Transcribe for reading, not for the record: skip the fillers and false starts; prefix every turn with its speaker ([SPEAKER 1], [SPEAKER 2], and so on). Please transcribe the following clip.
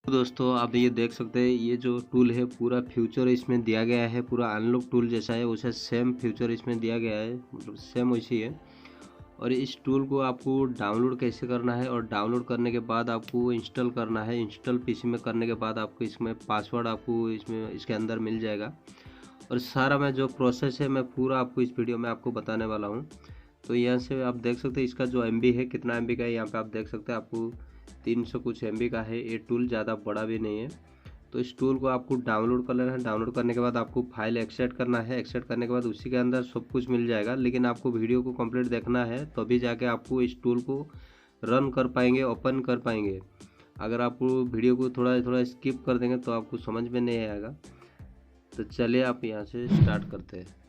[SPEAKER 1] तो दोस्तों आप ये देख सकते हैं, ये जो टूल है पूरा फ्यूचर इसमें दिया गया है, पूरा अनलॉक टूल जैसा है वैसा सेम फ्यूचर इसमें दिया गया है, मतलब सेम वैसी है। और इस टूल को आपको डाउनलोड कैसे करना है, और डाउनलोड करने के बाद आपको इंस्टॉल करना है। इंस्टॉल पीसी में करने के बाद आपको इसमें पासवर्ड आपको इसमें इसके अंदर मिल जाएगा। और सारा मैं जो प्रोसेस है मैं पूरा आपको इस वीडियो में आपको बताने वाला हूँ। तो यहाँ से आप देख सकते हैं इसका जो एमबी है, कितना एमबी का है, यहाँ पे आप देख सकते हैं आपको 300 कुछ एमबी का है। ये टूल ज़्यादा बड़ा भी नहीं है। तो इस टूल को आपको डाउनलोड कर लेना है। डाउनलोड करने के बाद आपको फाइल एक्सट्रैक्ट करना है। एक्सट्रैक्ट करने के बाद उसी के अंदर सब कुछ मिल जाएगा, लेकिन आपको वीडियो को कंप्लीट देखना है तभी जाके आपको इस टूल को रन कर पाएंगे, ओपन कर पाएंगे। अगर आप वीडियो को थोड़ा थोड़ा स्किप कर देंगे तो आपको समझ में नहीं आएगा। तो चलिए आप यहाँ से स्टार्ट करते हैं।